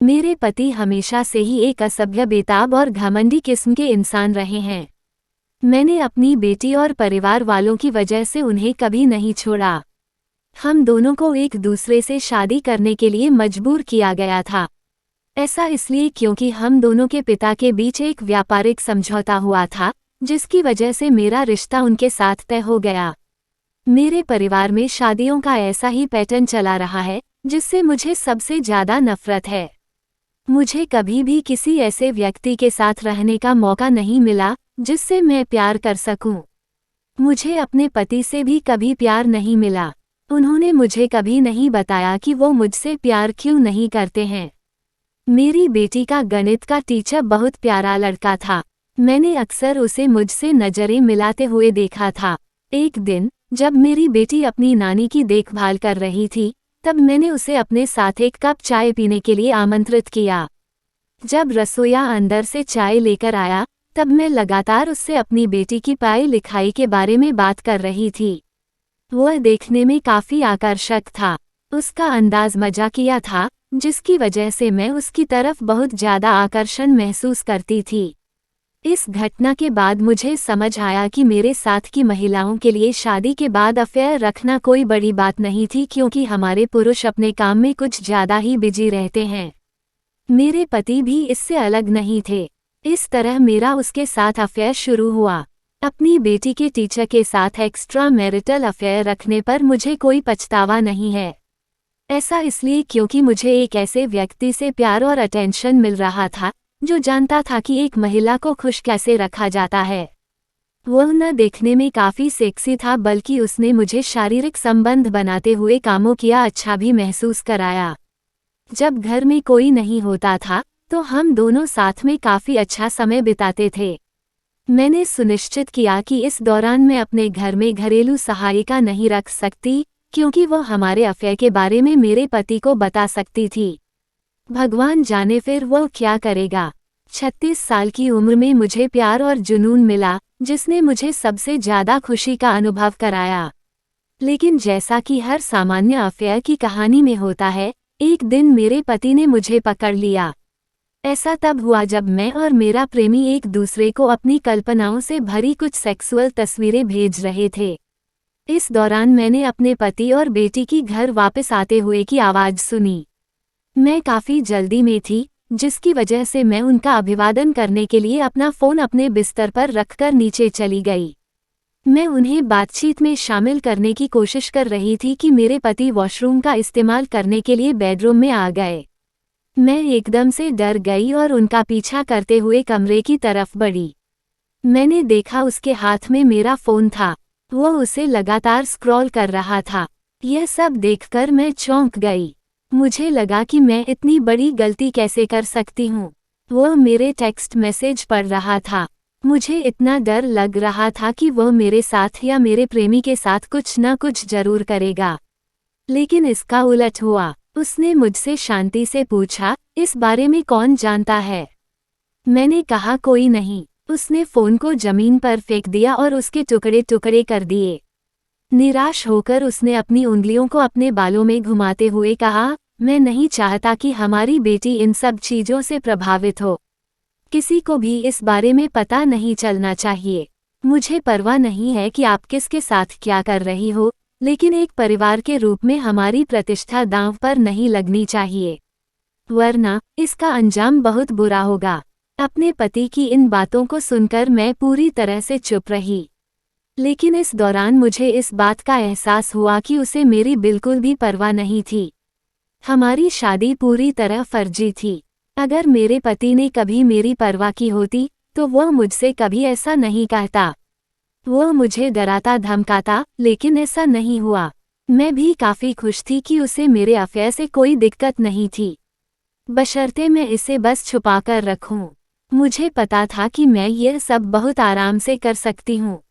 मेरे पति हमेशा से ही एक असभ्य, बेताब और घमंडी किस्म के इंसान रहे हैं। मैंने अपनी बेटी और परिवार वालों की वजह से उन्हें कभी नहीं छोड़ा। हम दोनों को एक दूसरे से शादी करने के लिए मजबूर किया गया था। ऐसा इसलिए क्योंकि हम दोनों के पिता के बीच एक व्यापारिक समझौता हुआ था, जिसकी वजह से मेरा रिश्ता उनके साथ तय हो गया। मेरे परिवार में शादियों का ऐसा ही पैटर्न चला रहा है, जिससे मुझे सबसे ज्यादा नफरत है। मुझे कभी भी किसी ऐसे व्यक्ति के साथ रहने का मौका नहीं मिला जिससे मैं प्यार कर सकूं। मुझे अपने पति से भी कभी प्यार नहीं मिला। उन्होंने मुझे कभी नहीं बताया कि वो मुझसे प्यार क्यों नहीं करते हैं। मेरी बेटी का गणित का टीचर बहुत प्यारा लड़का था। मैंने अक्सर उसे मुझसे नजरें मिलाते हुए देखा था। एक दिन जब मेरी बेटी अपनी नानी की देखभाल कर रही थी, तब मैंने उसे अपने साथ एक कप चाय पीने के लिए आमंत्रित किया। जब रसोइया अंदर से चाय लेकर आया, तब मैं लगातार उससे अपनी बेटी की पढ़ाई लिखाई के बारे में बात कर रही थी। वह देखने में काफी आकर्षक था। उसका अंदाज मजाकिया था, जिसकी वजह से मैं उसकी तरफ बहुत ज्यादा आकर्षण महसूस करती थी। इस घटना के बाद मुझे समझ आया कि मेरे साथ की महिलाओं के लिए शादी के बाद अफेयर रखना कोई बड़ी बात नहीं थी, क्योंकि हमारे पुरुष अपने काम में कुछ ज्यादा ही बिजी रहते हैं। मेरे पति भी इससे अलग नहीं थे। इस तरह मेरा उसके साथ अफेयर शुरू हुआ। अपनी बेटी के टीचर के साथ एक्स्ट्रा मैरिटल अफेयर रखने पर मुझे कोई पछतावा नहीं है। ऐसा इसलिए क्योंकि मुझे एक ऐसे व्यक्ति से प्यार और अटेंशन मिल रहा था जो जानता था कि एक महिला को खुश कैसे रखा जाता है। वह न देखने में काफी सेक्सी था, बल्कि उसने मुझे शारीरिक संबंध बनाते हुए कामों किया अच्छा भी महसूस कराया। जब घर में कोई नहीं होता था तो हम दोनों साथ में काफी अच्छा समय बिताते थे। मैंने सुनिश्चित किया कि इस दौरान मैं अपने घर में घरेलू सहायिका नहीं रख सकती, क्योंकि वह हमारे अफेयर के बारे में मेरे पति को बता सकती थी। भगवान जाने फिर वह क्या करेगा। 36 साल की उम्र में मुझे प्यार और जुनून मिला, जिसने मुझे सबसे ज्यादा खुशी का अनुभव कराया। लेकिन जैसा कि हर सामान्य अफेयर की कहानी में होता है, एक दिन मेरे पति ने मुझे पकड़ लिया। ऐसा तब हुआ जब मैं और मेरा प्रेमी एक दूसरे को अपनी कल्पनाओं से भरी कुछ सेक्सुअल तस्वीरें भेज रहे थे। इस दौरान मैंने अपने पति और बेटी की घर वापस आते हुए की आवाज सुनी। मैं काफी जल्दी में थी, जिसकी वजह से मैं उनका अभिवादन करने के लिए अपना फोन अपने बिस्तर पर रखकर नीचे चली गई। मैं उन्हें बातचीत में शामिल करने की कोशिश कर रही थी कि मेरे पति वॉशरूम का इस्तेमाल करने के लिए बेडरूम में आ गए। मैं एकदम से डर गई और उनका पीछा करते हुए कमरे की तरफ बढ़ी। मैंने देखा उसके हाथ में मेरा फोन था। वह उसे लगातार स्क्रॉल कर रहा था। यह सब देखकर मैं चौंक गई। मुझे लगा कि मैं इतनी बड़ी गलती कैसे कर सकती हूँ। वह मेरे टेक्स्ट मैसेज पढ़ रहा था। मुझे इतना डर लग रहा था कि वह मेरे साथ या मेरे प्रेमी के साथ कुछ न कुछ जरूर करेगा। लेकिन इसका उलट हुआ। उसने मुझसे शांति से पूछा, इस बारे में कौन जानता है? मैंने कहा, कोई नहीं। उसने फोन को जमीन पर फेंक दिया और उसके टुकड़े टुकड़े कर दिए। निराश होकर उसने अपनी उंगलियों को अपने बालों में घुमाते हुए कहा, मैं नहीं चाहता कि हमारी बेटी इन सब चीजों से प्रभावित हो। किसी को भी इस बारे में पता नहीं चलना चाहिए। मुझे परवाह नहीं है कि आप किसके साथ क्या कर रही हो, लेकिन एक परिवार के रूप में हमारी प्रतिष्ठा दांव पर नहीं लगनी चाहिए, वरना इसका अंजाम बहुत बुरा होगा। अपने पति की इन बातों को सुनकर मैं पूरी तरह से चुप रही। लेकिन इस दौरान मुझे इस बात का एहसास हुआ कि उसे मेरी बिल्कुल भी परवाह नहीं थी। हमारी शादी पूरी तरह फर्जी थी। अगर मेरे पति ने कभी मेरी परवाह की होती, तो वह मुझसे कभी ऐसा नहीं कहता। वह मुझे डराता धमकाता, लेकिन ऐसा नहीं हुआ। मैं भी काफी खुश थी कि उसे मेरे अफेयर से कोई दिक्कत नहीं थी, बशर्ते मैं इसे बस छुपाकर रखूं। मुझे पता था कि मैं यह सब बहुत आराम से कर सकती हूँ।